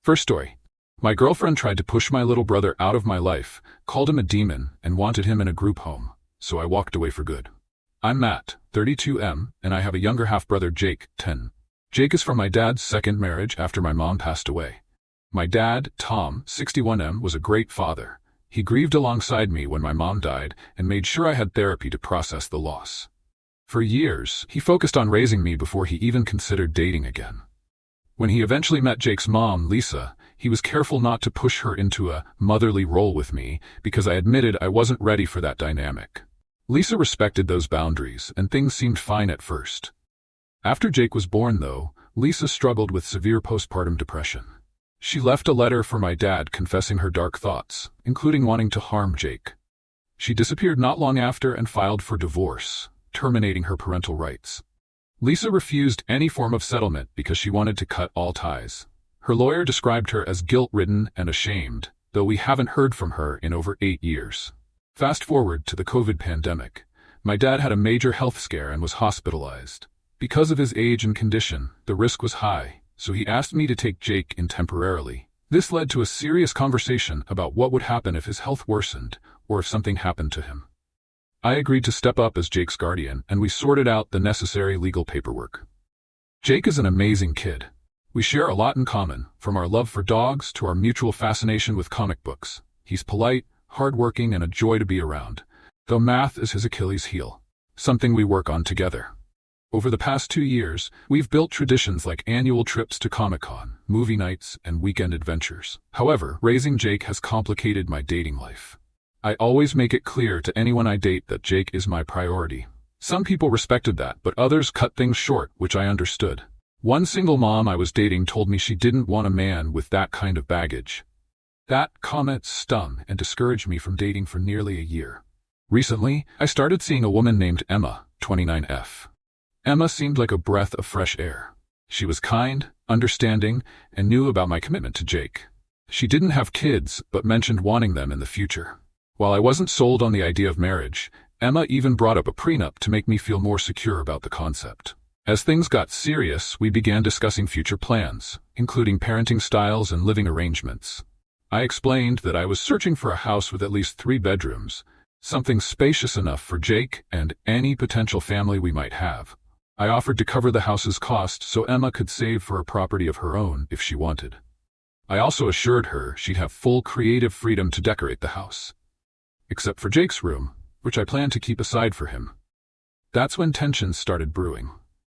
First story. My girlfriend tried to push my little brother out of my life, called him a demon, and wanted him in a group home, so I walked away for good. I'm Matt, 32M, and I have a younger half-brother Jake, 10. Jake is from my dad's second marriage after my mom passed away. My dad, Tom, 61M, was a great father. He grieved alongside me when my mom died and made sure I had therapy to process the loss. For years, he focused on raising me before he even considered dating again. When he eventually met Jake's mom, Lisa, he was careful not to push her into a motherly role with me because I admitted I wasn't ready for that dynamic. Lisa respected those boundaries, and things seemed fine at first. After Jake was born, though, Lisa struggled with severe postpartum depression. She left a letter for my dad confessing her dark thoughts, including wanting to harm Jake. She disappeared not long after and filed for divorce, terminating her parental rights. Lisa refused any form of settlement because she wanted to cut all ties. Her lawyer described her as guilt-ridden and ashamed, though we haven't heard from her in over 8 years. Fast forward to the COVID pandemic. My dad had a major health scare and was hospitalized. Because of his age and condition, the risk was high, so he asked me to take Jake in temporarily. This led to a serious conversation about what would happen if his health worsened, or if something happened to him. I agreed to step up as Jake's guardian, and we sorted out the necessary legal paperwork. Jake is an amazing kid. We share a lot in common, from our love for dogs to our mutual fascination with comic books. He's polite, hardworking, and a joy to be around, though math is his Achilles heel, something we work on together. Over the past 2 years, we've built traditions like annual trips to Comic-Con, movie nights, and weekend adventures. However, raising Jake has complicated my dating life. I always make it clear to anyone I date that Jake is my priority. Some people respected that, but others cut things short, which I understood. One single mom I was dating told me she didn't want a man with that kind of baggage. That comment stung and discouraged me from dating for nearly a year. Recently, I started seeing a woman named Emma, 29F. Emma seemed like a breath of fresh air. She was kind, understanding, and knew about my commitment to Jake. She didn't have kids, but mentioned wanting them in the future. While I wasn't sold on the idea of marriage, Emma even brought up a prenup to make me feel more secure about the concept. As things got serious, we began discussing future plans, including parenting styles and living arrangements. I explained that I was searching for a house with at least 3 bedrooms, something spacious enough for Jake and any potential family we might have. I offered to cover the house's cost so Emma could save for a property of her own if she wanted. I also assured her she'd have full creative freedom to decorate the house, except for Jake's room, which I planned to keep aside for him. That's when tensions started brewing.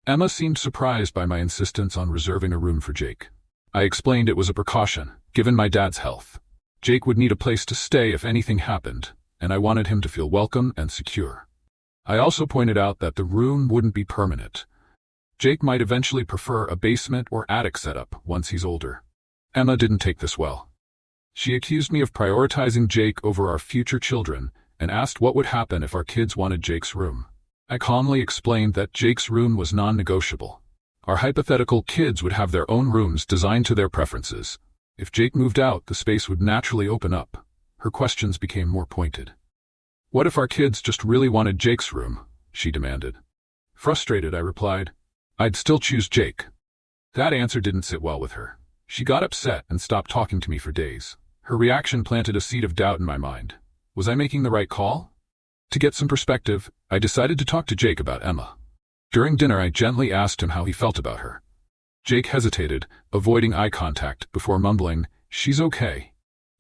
Emma seemed surprised by my insistence on reserving a room for Jake. I explained it was a precaution, given my dad's health. Jake would need a place to stay if anything happened, and I wanted him to feel welcome and secure. I also pointed out that the room wouldn't be permanent. Jake might eventually prefer a basement or attic setup once he's older. Emma didn't take this well. She accused me of prioritizing Jake over our future children and asked what would happen if our kids wanted Jake's room. I calmly explained that Jake's room was non-negotiable. Our hypothetical kids would have their own rooms designed to their preferences. If Jake moved out, the space would naturally open up. Her questions became more pointed. What if our kids just really wanted Jake's room? She demanded. Frustrated, I replied, I'd still choose Jake. That answer didn't sit well with her. She got upset and stopped talking to me for days. Her reaction planted a seed of doubt in my mind. Was I making the right call? To get some perspective, I decided to talk to Jake about Emma. During dinner, I gently asked him how he felt about her. Jake hesitated, avoiding eye contact before mumbling, "She's okay."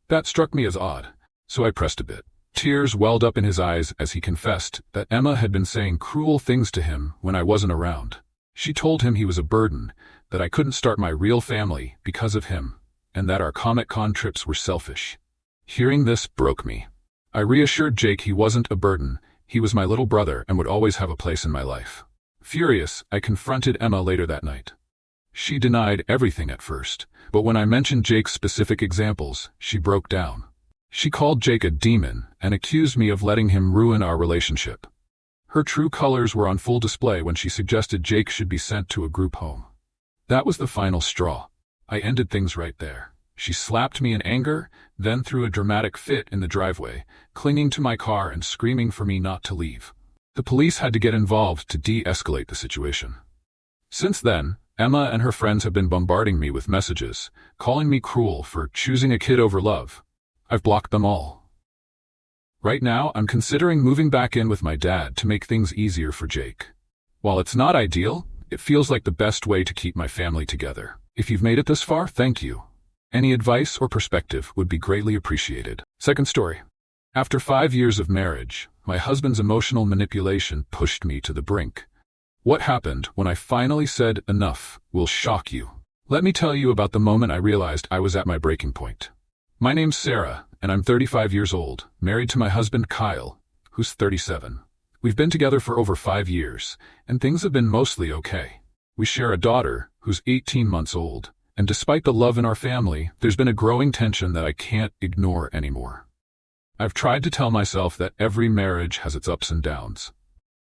That struck me as odd, so I pressed a bit. Tears welled up in his eyes as he confessed that Emma had been saying cruel things to him when I wasn't around. She told him he was a burden, that I couldn't start my real family because of him, and that our Comic-Con trips were selfish. Hearing this broke me. I reassured Jake he wasn't a burden, he was my little brother and would always have a place in my life. Furious, I confronted Emma later that night. She denied everything at first, but when I mentioned Jake's specific examples, she broke down. She called Jake a demon and accused me of letting him ruin our relationship. Her true colors were on full display when she suggested Jake should be sent to a group home. That was the final straw. I ended things right there. She slapped me in anger, then threw a dramatic fit in the driveway, clinging to my car and screaming for me not to leave. The police had to get involved to de-escalate the situation. Since then, Emma and her friends have been bombarding me with messages, calling me cruel for choosing a kid over love. I've blocked them all. Right now, I'm considering moving back in with my dad to make things easier for Jake. While it's not ideal, it feels like the best way to keep my family together. If you've made it this far, thank you. Any advice or perspective would be greatly appreciated. Second story. After 5 years of marriage, my husband's emotional manipulation pushed me to the brink. What happened when I finally said enough will shock you. Let me tell you about the moment I realized I was at my breaking point. My name's Sarah, and I'm 35 years old, married to my husband Kyle, who's 37. We've been together for over 5 years, and things have been mostly okay. We share a daughter, who's 18 months old, and despite the love in our family, there's been a growing tension that I can't ignore anymore. I've tried to tell myself that every marriage has its ups and downs.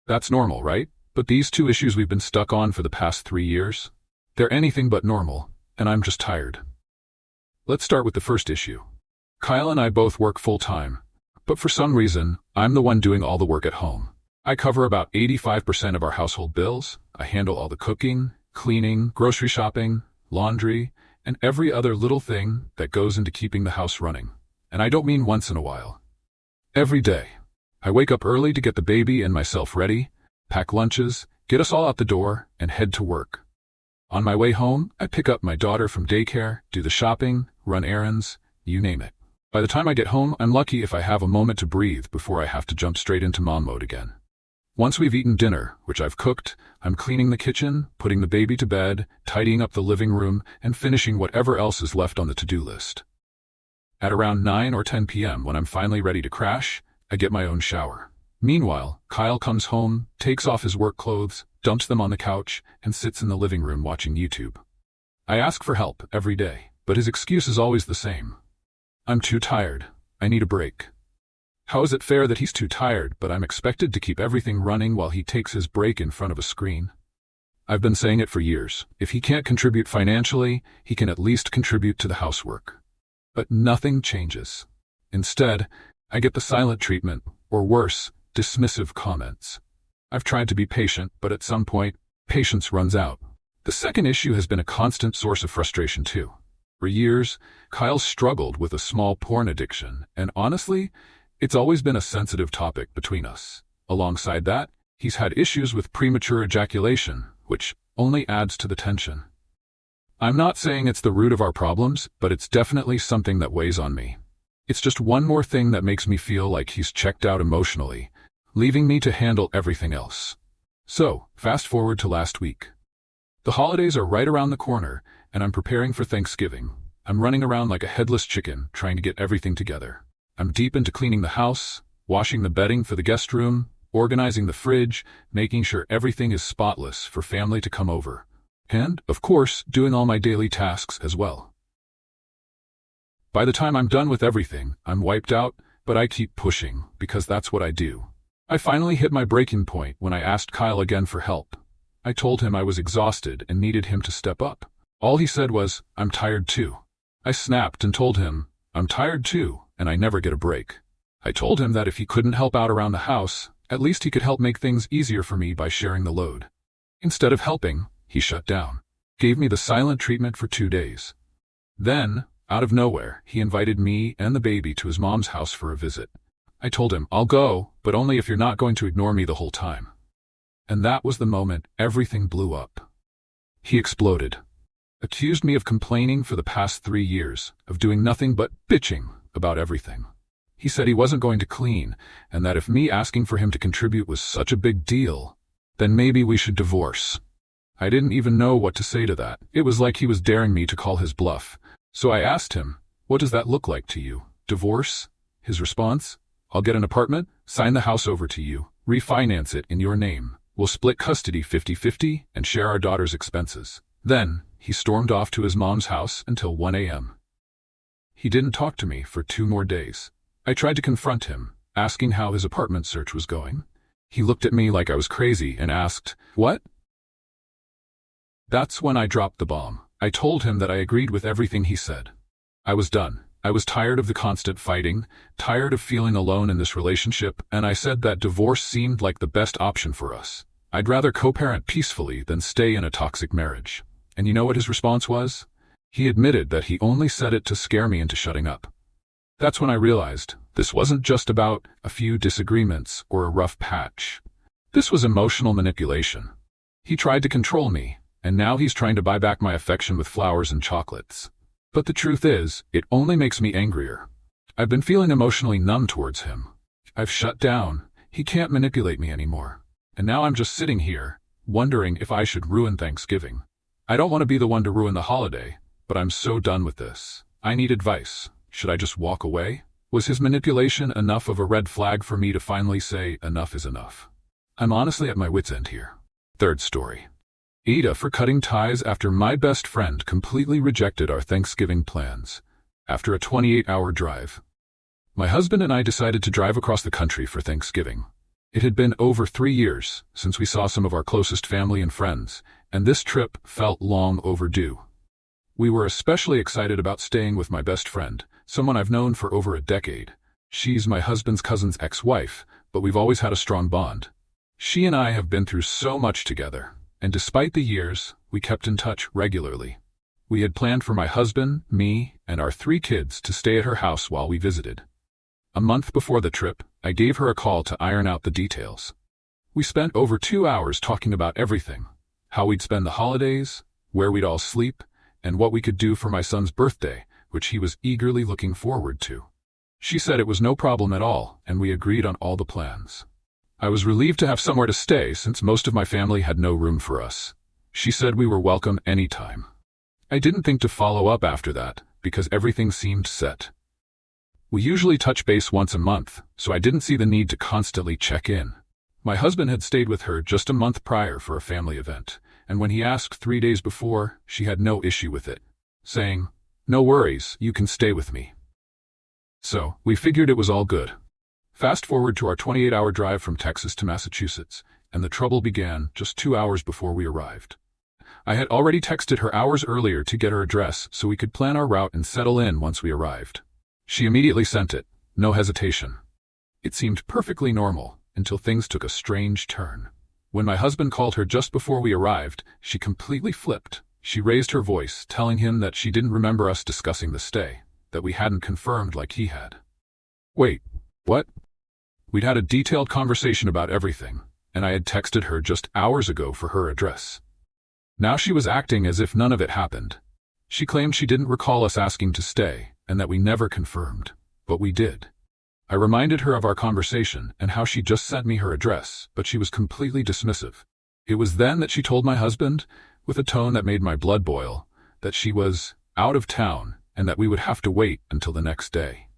That's normal, right? But these two issues we've been stuck on for the past 3 years, they're anything but normal, and I'm just tired. Let's start with the first issue. Kyle and I both work full-time, but for some reason, I'm the one doing all the work at home. I cover about 85% of our household bills. I handle all the cooking, cleaning, grocery shopping, laundry, and every other little thing that goes into keeping the house running. And I don't mean once in a while. Every day. I wake up early to get the baby and myself ready, pack lunches, get us all out the door, and head to work. On my way home, I pick up my daughter from daycare, do the shopping, run errands, you name it. By the time I get home, I'm lucky if I have a moment to breathe before I have to jump straight into mom mode again. Once we've eaten dinner, which I've cooked, I'm cleaning the kitchen, putting the baby to bed, tidying up the living room, and finishing whatever else is left on the to-do list. At around 9 or 10 p.m., when I'm finally ready to crash, I get my own shower. Meanwhile, Kyle comes home, takes off his work clothes, dumps them on the couch, and sits in the living room watching YouTube. I ask for help every day, but his excuse is always the same. I'm too tired. I need a break. How is it fair that he's too tired, but I'm expected to keep everything running while he takes his break in front of a screen? I've been saying it for years. If he can't contribute financially, he can at least contribute to the housework. But nothing changes. Instead, I get the silent treatment, or worse, dismissive comments. I've tried to be patient, but at some point, patience runs out. The second issue has been a constant source of frustration too. For years, Kyle's struggled with a small porn addiction, and honestly, it's always been a sensitive topic between us. Alongside that, he's had issues with premature ejaculation, which only adds to the tension. I'm not saying it's the root of our problems, but it's definitely something that weighs on me. It's just one more thing that makes me feel like he's checked out emotionally, leaving me to handle everything else. So, fast forward to last week. The holidays are right around the corner, and I'm preparing for Thanksgiving. I'm running around like a headless chicken, trying to get everything together. I'm deep into cleaning the house, washing the bedding for the guest room, organizing the fridge, making sure everything is spotless for family to come over. And, of course, doing all my daily tasks as well. By the time I'm done with everything, I'm wiped out, but I keep pushing, because that's what I do. I finally hit my breaking point when I asked Kyle again for help. I told him I was exhausted and needed him to step up. All he said was, "I'm tired too." I snapped and told him, "I'm tired too, and I never get a break." I told him that if he couldn't help out around the house, at least he could help make things easier for me by sharing the load. Instead of helping, he shut down, gave me the silent treatment for 2 days. Then, out of nowhere, he invited me and the baby to his mom's house for a visit. I told him, "I'll go, but only if you're not going to ignore me the whole time." And that was the moment everything blew up. He exploded. Accused me of complaining for the past 3 years, of doing nothing but bitching about everything. He said he wasn't going to clean, and that if me asking for him to contribute was such a big deal, then maybe we should divorce. I didn't even know what to say to that. It was like he was daring me to call his bluff. So I asked him, "What does that look like to you? Divorce?" His response, "I'll get an apartment, sign the house over to you, refinance it in your name. We'll split custody 50-50 and share our daughter's expenses." Then, he stormed off to his mom's house until 1 a.m. He didn't talk to me for 2 more days. I tried to confront him, asking how his apartment search was going. He looked at me like I was crazy and asked, "What?" That's when I dropped the bomb. I told him that I agreed with everything he said. I was done. I was tired of the constant fighting, tired of feeling alone in this relationship, and I said that divorce seemed like the best option for us. I'd rather co-parent peacefully than stay in a toxic marriage. And you know what his response was? He admitted that he only said it to scare me into shutting up. That's when I realized this wasn't just about a few disagreements or a rough patch. This was emotional manipulation. He tried to control me, and now he's trying to buy back my affection with flowers and chocolates. But the truth is, it only makes me angrier. I've been feeling emotionally numb towards him. I've shut down. He can't manipulate me anymore. And now I'm just sitting here, wondering if I should ruin Thanksgiving. I don't want to be the one to ruin the holiday, but I'm so done with this. I need advice. Should I just walk away? Was his manipulation enough of a red flag for me to finally say enough is enough? I'm honestly at my wit's end here. Third story. AITA for cutting ties after my best friend completely rejected our Thanksgiving plans. After a 28-hour drive. My husband and I decided to drive across the country for Thanksgiving. It had been over 3 years since we saw some of our closest family and friends, and this trip felt long overdue. We were especially excited about staying with my best friend, someone I've known for over a decade. She's my husband's cousin's ex-wife, but we've always had a strong bond. She and I have been through so much together, and despite the years, we kept in touch regularly. We had planned for my husband, me, and our 3 kids to stay at her house while we visited. A month before the trip, I gave her a call to iron out the details. We spent over 2 hours talking about everything: how we'd spend the holidays, where we'd all sleep, and what we could do for my son's birthday, which he was eagerly looking forward to. She said it was no problem at all, and we agreed on all the plans. I was relieved to have somewhere to stay since most of my family had no room for us. She said we were welcome anytime. I didn't think to follow up after that, because everything seemed set. We usually touch base once a month, so I didn't see the need to constantly check in. My husband had stayed with her just a month prior for a family event, and when he asked 3 days before, she had no issue with it, saying, "No worries, you can stay with me." So, we figured it was all good. Fast forward to our 28-hour drive from Texas to Massachusetts, and the trouble began just 2 hours before we arrived. I had already texted her hours earlier to get her address so we could plan our route and settle in once we arrived. She immediately sent it, no hesitation. It seemed perfectly normal, until things took a strange turn. When my husband called her just before we arrived, she completely flipped. She raised her voice, telling him that she didn't remember us discussing the stay, that we hadn't confirmed like he had. Wait, what? We'd had a detailed conversation about everything, and I had texted her just hours ago for her address. Now she was acting as if none of it happened. She claimed she didn't recall us asking to stay, and that we never confirmed, but we did. I reminded her of our conversation and how she just sent me her address, but she was completely dismissive. It was then that she told my husband, with a tone that made my blood boil, that she was out of town and that we would have to wait until the next day.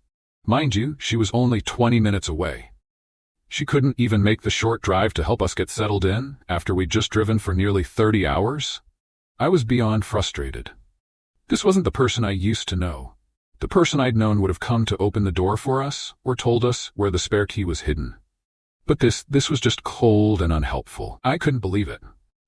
Mind you, she was only 20 minutes away. She couldn't even make the short drive to help us get settled in after we'd just driven for nearly 30 hours? I was beyond frustrated. This wasn't the person I used to know. The person I'd known would have come to open the door for us or told us where the spare key was hidden. But this was just cold and unhelpful. I couldn't believe it.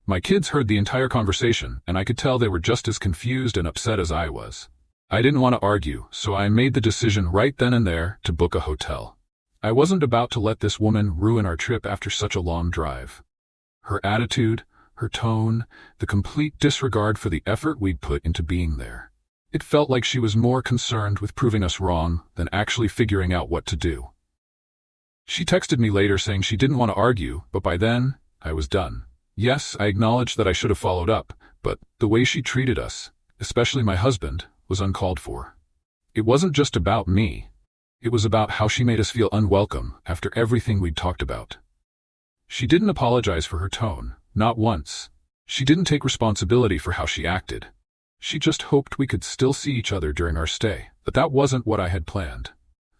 My kids heard the entire conversation, and I could tell they were just as confused and upset as I was. I didn't want to argue, so I made the decision right then and there to book a hotel. I wasn't about to let this woman ruin our trip after such a long drive. Her attitude, her tone, the complete disregard for the effort we'd put into being there. It felt like she was more concerned with proving us wrong than actually figuring out what to do. She texted me later saying she didn't want to argue, but by then, I was done. Yes, I acknowledged that I should have followed up, but the way she treated us, especially my husband, was uncalled for. It wasn't just about me. It was about how she made us feel unwelcome after everything we'd talked about. She didn't apologize for her tone, not once. She didn't take responsibility for how she acted. She just hoped we could still see each other during our stay, but that wasn't what I had planned.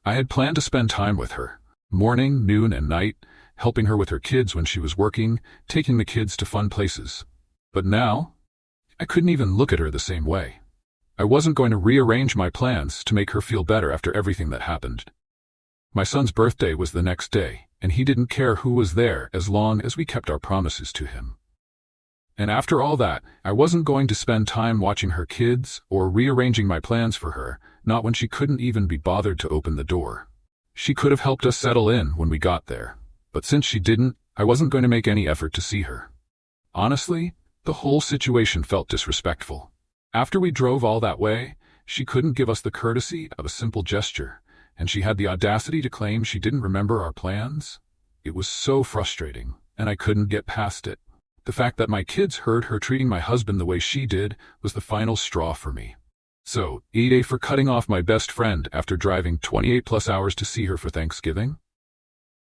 I had planned to spend time with her, morning, noon, and night, helping her with her kids when she was working, taking the kids to fun places. But now, I couldn't even look at her the same way. I wasn't going to rearrange my plans to make her feel better after everything that happened. My son's birthday was the next day, and he didn't care who was there as long as we kept our promises to him. And after all that, I wasn't going to spend time watching her kids or rearranging my plans for her, not when she couldn't even be bothered to open the door. She could have helped us settle in when we got there, but since she didn't, I wasn't going to make any effort to see her. Honestly, The whole situation felt disrespectful. After we drove all that way, she couldn't give us the courtesy of a simple gesture, and she had the audacity to claim she didn't remember our plans. It was so frustrating, and I couldn't get past it. The fact that my kids heard her treating my husband the way she did was the final straw for me. So, AITA for cutting off my best friend after driving 28+ hours to see her for Thanksgiving?